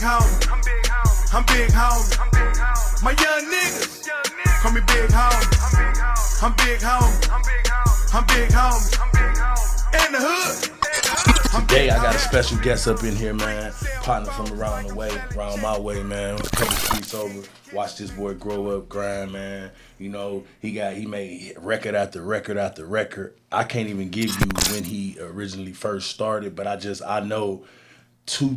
homie. I'm big homie. My young niggas call me big homie. I'm big homie. I'm big homie. In the hood. Today I got a special guest up in here, man. Partner from around my way, man. A couple streets over. Watched this boy grow up, grind, man. You know, he made record after record after record. I can't even give you when he originally first started, but I know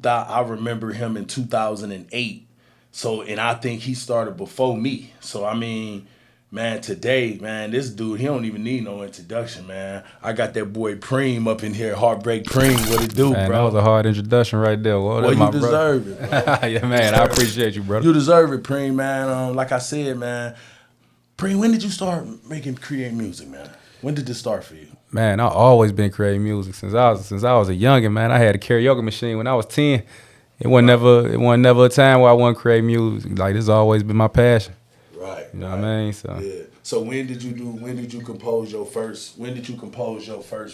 I remember him in 2008. So, and I think he started before me. So, I mean, man, today, man, this dude, he don't even need no introduction, man. I got that boy Preme up in here, Heartbreak Preme. What it do, man, bro? That was a hard introduction right there. Well, you deserve it, bro. Yeah, man, I appreciate you, brother. You deserve it, Preme, man. Like I said, man, Preme, when did you start creating music, man? When did this start for you? Man, I've always been creating music since I was a youngin', man. I had a karaoke machine when I was 10. It wasn't never a time where I wasn't creating music. Like, this has always been my passion. Right. You know what I mean? So yeah. So when did you compose your first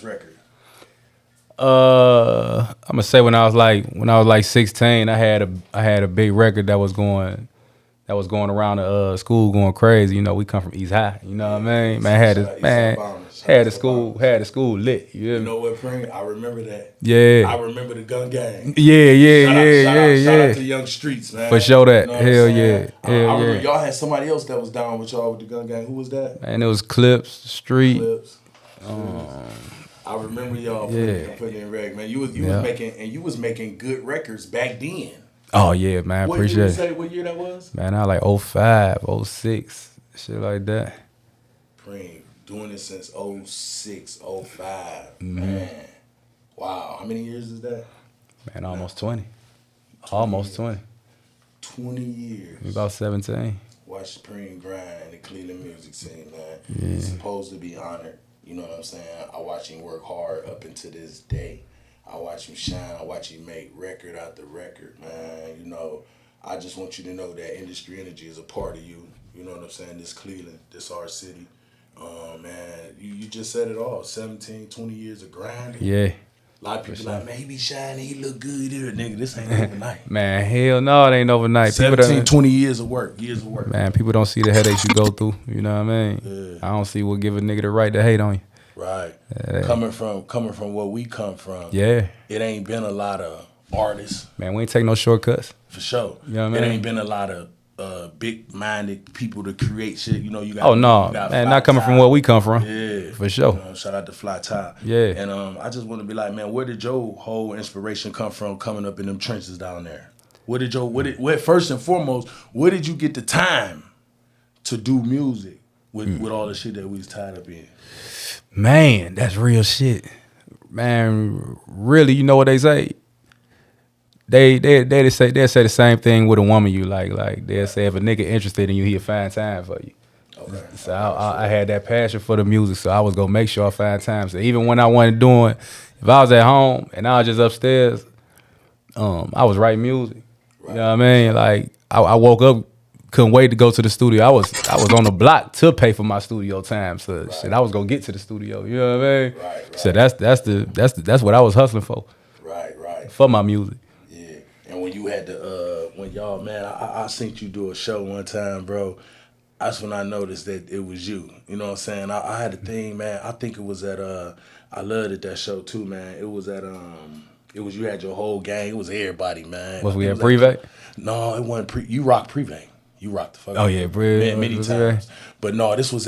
record? I'm gonna say when I was like 16, I had a big record that was going around the school going crazy. You know, we come from East High. You know what I mean? Man, had the school lit. You know what, Preme? I remember that. Yeah. I remember the gun gang. Yeah. Shout out to Young Streets, man. For sure that. You know Hell yeah. I remember y'all had somebody else that was down with y'all with the gun gang. Who was that? Man, it was Clips, Street. I remember y'all putting in reg, man. You was making good records back then. Oh yeah, man. Appreciate it. What year that was? Man, I like 05, 06, shit like that. Preme, doing it since 06, 05. Man. Wow. How many years is that? Man, almost 20. Almost 20. 20 years. About 17. Watch Preme grind in the Cleveland music scene, man. Yeah. He's supposed to be honored. You know what I'm saying? I watch him work hard up until this day. I watch him shine. I watch him make record after record, man. You know, I just want you to know that industry energy is a part of you. You know what I'm saying? This Cleveland, this our city. Man, you just said it all. 17, 20 years of grinding. Yeah. A lot of people like, man, he be shining, he look good here. Nigga, this ain't overnight. Man, hell no, it ain't overnight. 17, 20 years of work. Man, people don't see the headaches you go through. You know what I mean? Yeah. I don't see what give a nigga the right to hate on you. Right. Yeah. Coming from where we come from. Yeah. It ain't been a lot of artists. Man, we ain't take no shortcuts. For sure. You know what I mean? It ain't been a lot of big-minded people to create shit. You know, you got. Oh no, man, not coming from where we come from. Yeah, for sure. You know, shout out to Fly Tie. Yeah. And I just want to be like, man, where did your whole inspiration come from coming up in them trenches down there? First and foremost, where did you get the time to do music with all the shit that we was tied up in? Man, that's real shit. Man, really, you know what they say? They say the same thing with a woman you like. Like they'll say if a nigga interested in you, he'll find time for you. Okay. So I had that passion for the music, so I was gonna make sure I find time. So even when I wasn't doing, if I was at home and I was just upstairs, I was writing music. Right. You know what I mean? Like I woke up, couldn't wait to go to the studio. I was on the block to pay for my studio time. So shit, I was gonna get to the studio. You know what I mean? Right. So that's what I was hustling for. Right. For my music. And when you had when y'all, man, I seen you do a show one time, bro. That's when I noticed that it was you. You know what I'm saying? I had a thing, man. I think it was at I loved it, that show too, man. It was at you had your whole gang. It was everybody, man. Was we at Preme? No, it wasn't you rocked Preme. You rocked the fuck. Oh yeah, Preme. Many times. But no, this was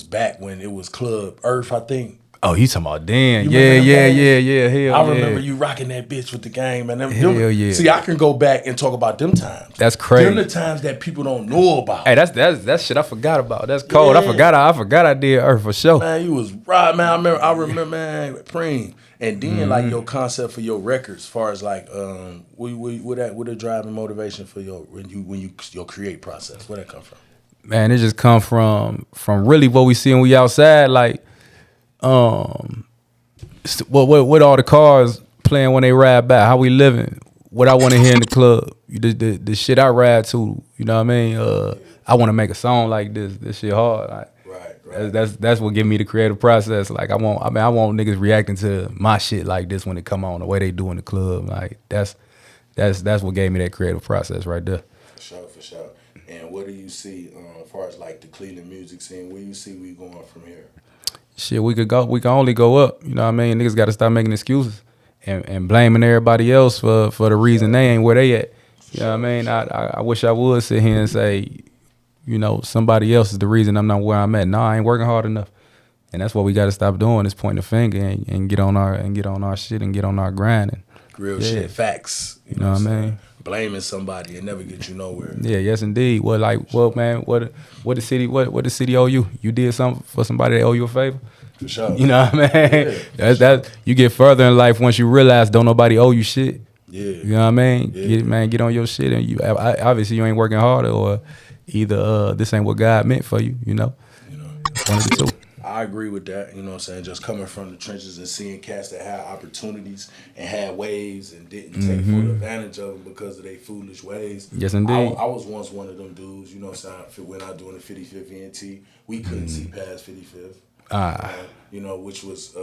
back when it was Club Earth, I think. Oh, you talking about Dan? Yeah. Hell I remember you rocking that bitch with the gang, man. Hell yeah. See, I can go back and talk about them times. That's crazy. Them the times that people don't know about. Hey, that's shit I forgot about. That's cold. Yeah. I forgot I did Earth for sure. Man, you was right, man. I remember, man, Preme. And then like your concept for your records, as far as like what the driving motivation for your create process? Where that come from? Man, it just come from really what we see when we outside, like what all the cars playing when they ride by, how we living, what I want to hear in the club, the shit I ride to, you know what I mean? I want to make a song like this. This shit hard. Like, right. That's what give me the creative process. Like I want niggas reacting to my shit like this when it come on, the way they do in the club. Like that's that's what gave me that creative process right there. For sure. And what do you see as far as like the Cleveland music scene? Where you see we going from here? Shit, we can only go up. You know what I mean? Niggas got to stop making excuses and blaming everybody else for the reason they ain't where they at. You know what I mean? I wish I would sit here and say, you know, somebody else is the reason I'm not where I'm at. No, I ain't working hard enough. And that's what we got to stop doing is pointing the finger and get on our shit and get on our grind. And, Real shit, facts. You know what I mean? Blaming somebody and never get you nowhere. Yeah, yes indeed. What the city owe you? You did something for somebody that owe you a favor? For sure. You know what I mean? Yeah, that's you get further in life once you realize don't nobody owe you shit. Yeah. You know what I mean? Yeah. Get on your shit and you obviously you ain't working harder or either this ain't what God meant for you, you know? One of the two. I agree with that, you know what I'm saying? Just coming from the trenches and seeing cats that had opportunities and had ways and didn't take full advantage of them because of their foolish ways. Yes, indeed. I was once one of them dudes, you know what I'm saying? When I doing the 55th ENT, we couldn't see past 55th. You know, which was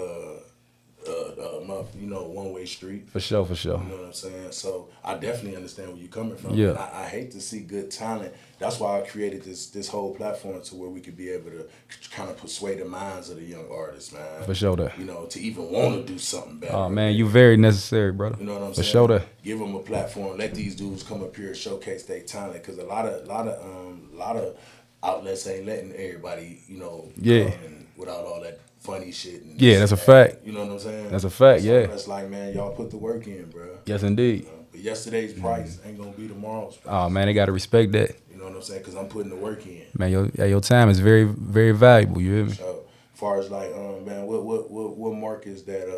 one-way street. For sure. You know what I'm saying? So I definitely understand where you're coming from. Yeah. And I hate to see good talent. That's why I created this whole platform to where we could be able to kind of persuade the minds of the young artists, man. For sure that. You know, to even want to do something better. Oh man, you very necessary, brother. You know what I'm For saying? sure that. Give them a platform. Let these dudes come up here and showcase their talent. Because a lot of outlets ain't letting everybody, you know, come and without all that funny shit. And that's a fact. You know what I'm saying? That's a fact, so yeah. That's like, man, y'all put the work in, bro. Yes, indeed. But yesterday's price ain't gonna be tomorrow's price. Oh man, they gotta respect that. You know what I'm saying? Because I'm putting the work in. Man, your time is very, very valuable. You hear me? So, as far as like, man, what markets that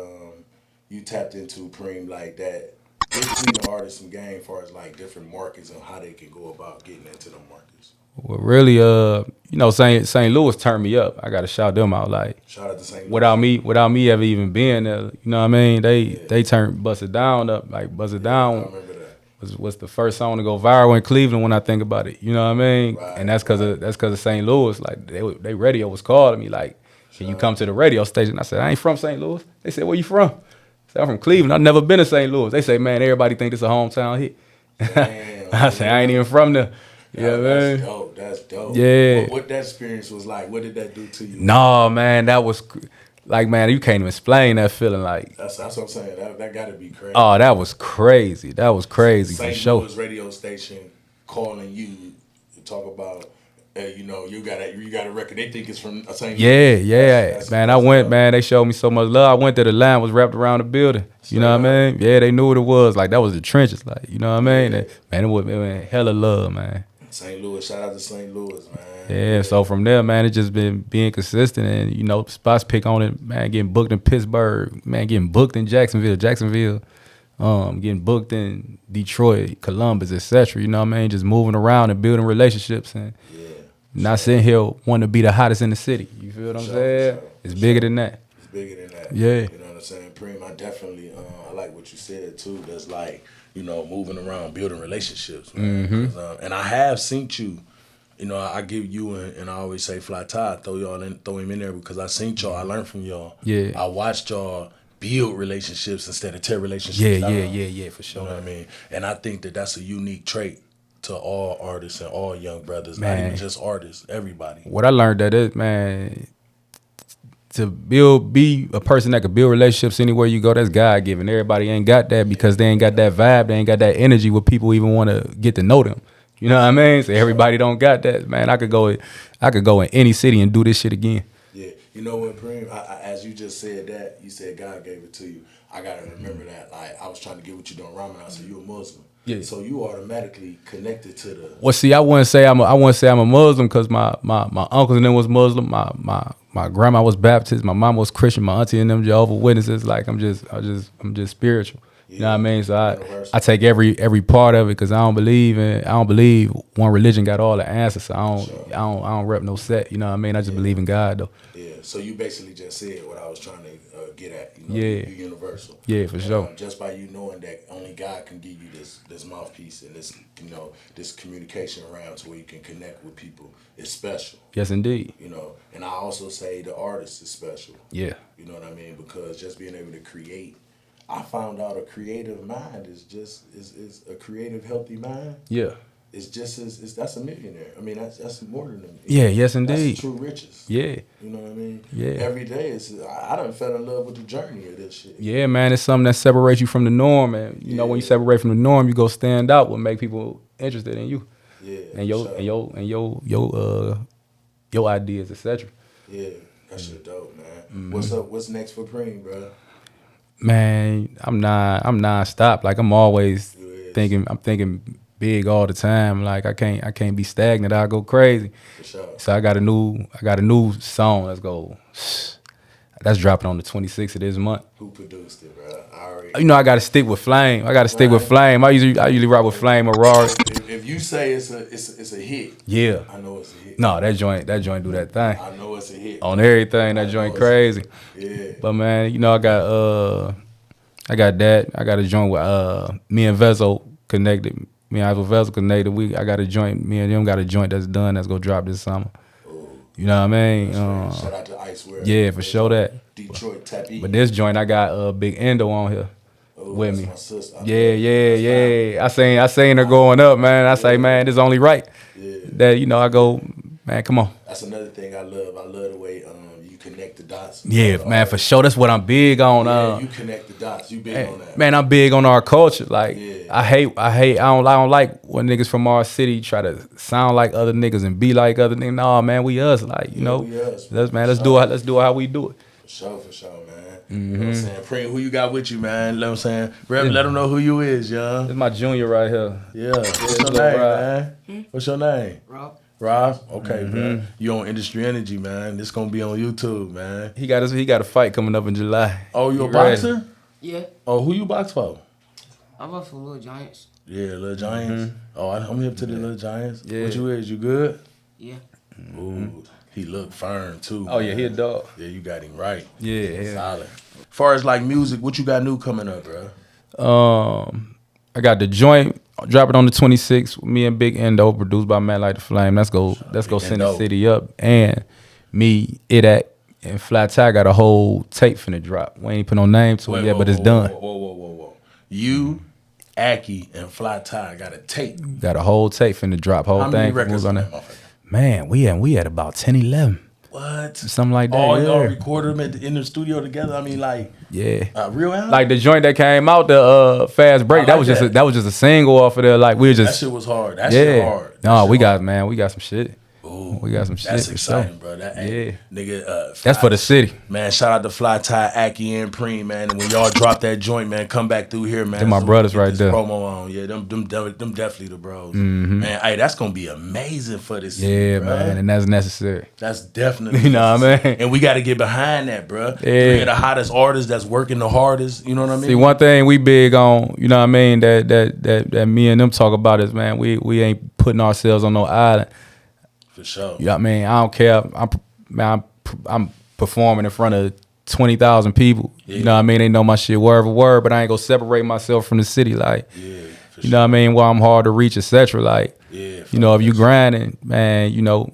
you tapped into, Preme, like that? Give the artists some game, as far as like different markets and how they can go about getting into them markets. Well, really, you know, St. Louis turned me up. I gotta shout them out. Like, shout out to St. Louis. Without me ever even being there, you know what I mean? They turned Bust It Down up. Like Bust It Down. I remember that. Was the first song to go viral in Cleveland when I think about it. You know what I mean? Right, and that's cause of St. Louis. Like they radio was calling me like, can you come to the radio station? I said, I ain't from St. Louis. They said, where you from? I said, I'm from Cleveland. I've never been to St. Louis. They say, man, everybody think this a hometown hit. Damn, I said, I ain't even from there. Yeah, man. That's dope. Yeah. What that experience was like? What did that do to you? No, man, that was like, man, you can't even explain that feeling. Like that's what I'm saying. That got to be crazy. Oh, that was crazy. That was crazy for St. sure. Louis radio station calling you to talk about. You know, you got a record. They think it's from St. Louis. Yeah. Man, I went, man. They showed me so much love. I went there. The line was wrapped around the building. You know what I mean? Yeah, they knew what it was. Like that was the trenches. Like, you know what I mean? Yeah. Man, it was hella love, man. St. Louis, shout out to St. Louis, man. Yeah, so from there, man, it just been being consistent and, you know, spots pick on it, man, getting booked in Pittsburgh, man, getting booked in Jacksonville, getting booked in Detroit, Columbus, etc. You know what I mean? Just moving around and building relationships and not sitting here wanting to be the hottest in the city. You feel what I'm saying? Sure. It's bigger than that. It's bigger than that. Yeah. You know what I'm saying? Preme, I definitely, I like what you said too. That's like, you know, moving around, building relationships, man. And I have seen you. You know, I give you and I always say Fly Ty, throw him in there because I seen y'all, I learned from y'all. Yeah. I watched y'all build relationships instead of tear relationships down. Yeah, for sure. You know what I mean? And I think that that's a unique trait to all artists and all young brothers, Man. not even just artists, everybody. What I learned that is, man, to be a person that could build relationships anywhere you go, that's God given. Everybody ain't got that because they ain't got that vibe, they ain't got that energy where people even want to get to know them. You know what I mean? So everybody don't got that, man. I could go in any city and do this shit again. Yeah, you know what, Preme? As you just said that, you said God gave it to you. I gotta remember that. Like I was trying to get what you doing Ramadan. I said you a Muslim. Yeah. So you automatically connected to the. Well, see, I wouldn't say I'm a Muslim because my uncles and them was Muslim. My grandma was Baptist. My mom was Christian. My auntie and them Jehovah's Witnesses. Like I'm just spiritual. You know what I mean? So I take every part of it because I don't believe one religion got all the answers. So I don't rep no set. You know what I mean? I just believe in God though. Yeah. So you basically just said what I was trying to get at. You know, Yeah. You're universal. Yeah, for sure. Just by you knowing that only God can give you this mouthpiece and this this communication around to where you can connect with people is special. Yes, indeed. You know, and I also say the artist is special. Yeah. You know what I mean? Because just being able to create I found out a creative mind is a creative, healthy mind. Yeah. It's just that's a millionaire. I mean, that's more than a millionaire. Yeah, yes indeed. That's true riches. Yeah. You know what I mean? Yeah. Every day I done fell in love with the journey of this shit. Yeah, man, it's something that separates you from the norm, and you know when you separate from the norm, you go stand out. What make people interested in you? Yeah. And your ideas, etc. Yeah, that shit dope, man. What's up? What's next for Preme, bro? Man, I'm non-stop. Like I'm always thinking. I'm thinking big all the time. Like I can't be stagnant. I go crazy. For sure. So I got a new song. Let's go. That's dropping on the 26th of this month. Who produced it, bro? I already. You know I gotta stick with Flame. I usually rock with Flame or Rory. If you say it's a hit, Yeah. I know it's a hit. No, that joint do that thing. I know it's a hit. On everything, that joint crazy. Yeah. But man, you know I got that. I got a joint with me and Vezo connected. Me and Vezo connected. I got a joint. Me and them got a joint that's done. That's gonna drop this summer. You know what I mean? Shout out to Icewear. Yeah, for sure that. Detroit Tappy. But this joint, I got Big Endo on here with me. My sister. Yeah. I seen her going up, man. I say, man, it's only right that I go, man. Come on. That's another thing I love. I love the way you connect the dots. Yeah, man, for sure. That's what I'm big on. You connect the dots. You big on that. Man, I'm big on our culture. Like, I don't like when niggas from our city try to sound like other niggas and be like other niggas. Nah, man, we us. Like, we us. Let's do it how we do it. For sure, man. You know what I'm saying? Preme, who you got with you, man? You know what I'm saying? Let them know who you is, young. This my junior right here. Yeah. What's your name, man? What's your name? Rob. Okay, man. You on Industry Energy, man. This gonna be on YouTube, man. He got a fight coming up in July. Oh, you a boxer? Yeah. Oh, who you box for? I work for Little Giants. Yeah, Little Giants. Oh, I'm hip to the Little Giants. Yeah. What you is? You good? Yeah. Ooh, he look firm too. Oh yeah, he a dog. Yeah, you got him right. Yeah. Solid. As far as like music, what you got new coming up, bro? I got the joint dropping on the 26th. Me and Big Endo, produced by Man Like the Flame. Let's go send the city up. And me, Idak, and Flat Tie got a whole tape finna drop. We ain't put no name to it yet, but it's done. Whoa. You, Aki, and Fly Tie got a tape. Got a whole tape finna drop. Whole How thing. many records on that motherfucker? Man, we had about 10, 11. What? Something like that. Oh, yeah. y'all recorded them in the studio together? I mean, like, real album? Like the joint that came out, the Fast Break, that was just a single off of there. Like we were just that shit was hard. That shit hard. No, we got some shit. Ooh, we got some shit. That's for exciting, sure. bro. That, nigga. That's for the city. Man, shout out to Fly Tie, Aki, and Preme, man. And when y'all drop that joint, man, come back through here, man. They're my brothers right there. Promo on, yeah. Them definitely the bros. Man, hey, that's gonna be amazing for this city, Yeah, bro. man, and that's necessary. That's definitely, you know what I mean. And we got to get behind that, bro. Yeah. Three of the hottest artists that's working the hardest. You know what I mean? See, one thing we big on, you know what I mean, that me and them talk about is, man, we ain't putting ourselves on no island. For sure. You know what I mean? I don't care. I'm performing in front of 20,000 people. Yeah. You know what I mean? They know my shit word for word, but I ain't gonna separate myself from the city. Like, you know what I mean? While I'm hard to reach, etc. Like, you know, if you grinding, man, you know,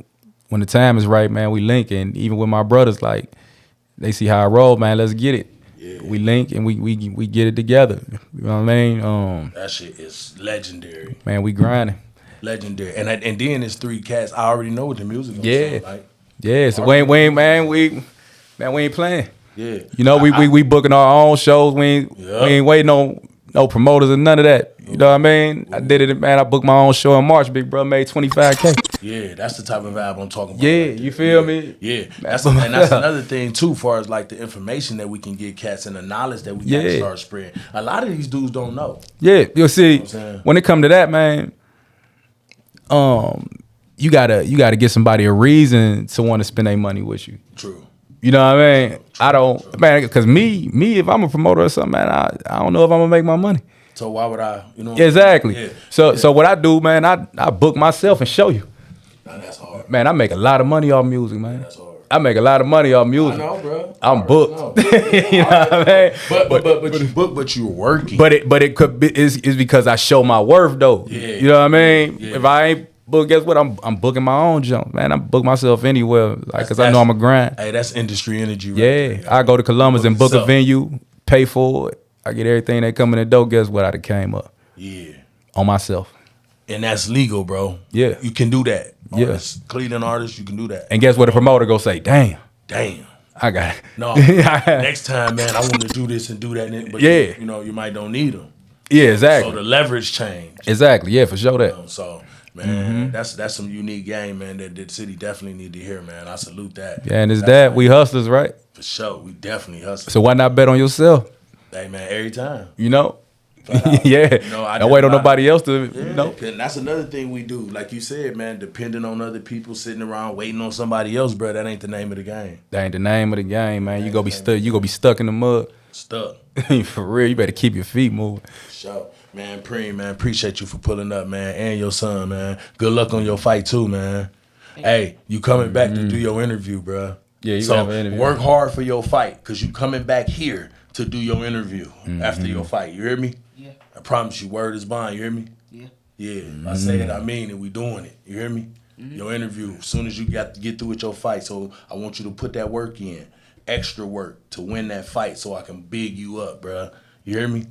when the time is right, man, we link. And even with my brothers, like, they see how I roll, man. Let's get it. Yeah. We link and we get it together. You know what I mean? That shit is legendary. Man, we grinding. Legendary. And then it's 3 cats. I already know what the music is. Like. Yeah. So we ain't playing. Yeah. You know, we booking our own shows. We ain't waiting on no promoters or none of that. You know what I mean? I did it, man. I booked my own show in March. Big bro made $25K. Yeah, that's the type of vibe I'm talking about. Yeah, right you feel me? Yeah. That's another thing too, far as like the information that we can get cats and the knowledge that we can start spreading. A lot of these dudes don't know. Yeah, you'll see. When it come to that, man, you gotta get somebody a reason to want to spend their money with you. True. You know what I mean? I don't, man, because me, if I'm a promoter or something, man, I don't know if I'm gonna make my money. So why would I, you know? Exactly. Yeah. So what I do, man, I book myself and show you. Nah, that's hard. Man, I make a lot of money off music, man. That's hard. I make a lot of money off music. I know, bro. I'm booked. You know what I mean? But you book, but you're working. But it could be is because I show my worth though. Yeah. You know what I mean? Yeah. If I ain't booked, guess what? I'm booking my own jump, man. I book myself anywhere, like, because I know I'm a grind. Hey, that's industry energy. Right there. I go to Columbus and book a venue, pay for it. I get everything that come in the door. Guess what? I done came up Yeah. on myself. And that's legal, bro. Yeah. You can do that. Yeah. Artists, Cleveland artists, you can do that. And guess what? The promoter go say, "Damn, Damn. I got it." No. Next time, man, I want to do this and do that. But Yeah. you know, you might don't need them. Yeah, exactly. So the leverage change. Exactly. Yeah, for sure that. So, man, that's some unique game, man, that the city definitely need to hear, man. I salute that. Yeah, and it's That's that like- we hustlers, right? For sure. We definitely hustle. So why not bet on yourself? Hey, man, every time. You know? out. Yeah. You know, I Don't wait on just- nobody else to, Yeah, you know? and that's another thing we do. Like you said, man, depending on other people sitting around waiting on somebody else, bro, that ain't the name of the game. That ain't the name of the game, man. You gonna be stuck. You gonna be stuck in the mud. Stuck. For real, you better keep your feet moving. So, man, Preme, man, appreciate you for pulling up, man, and your son, man. Good luck on your fight too, man. Hey, you coming back to do your interview, bro. Yeah, you so have an interview. work hard for your fight, cause you coming back here to do your interview after your fight. You hear me? Yeah. I promise you, word is bond. You hear me? Yeah. Yeah, I say it, I mean it. We doing it. You hear me? Your interview. As soon as you got to get through with your fight, so I want you to put that work in, extra work to win that fight, so I can big you up, bruh. You hear me?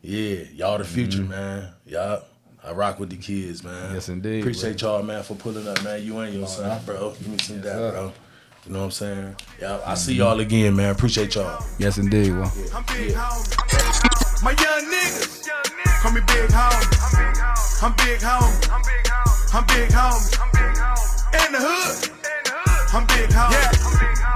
Yeah, y'all the future, man. Y'all, I rock with the kids, man. Yes, indeed, Appreciate y'all, man, for pulling up, man. You and your son, bro. Give me some of that, bro. You know what I'm saying? Yeah, I see y'all again, man. Appreciate y'all. Yes, indeed. Well, I'm big homie. My young niggas call me big homie. I'm big homie. I'm big homie. In the hood, I'm big homie.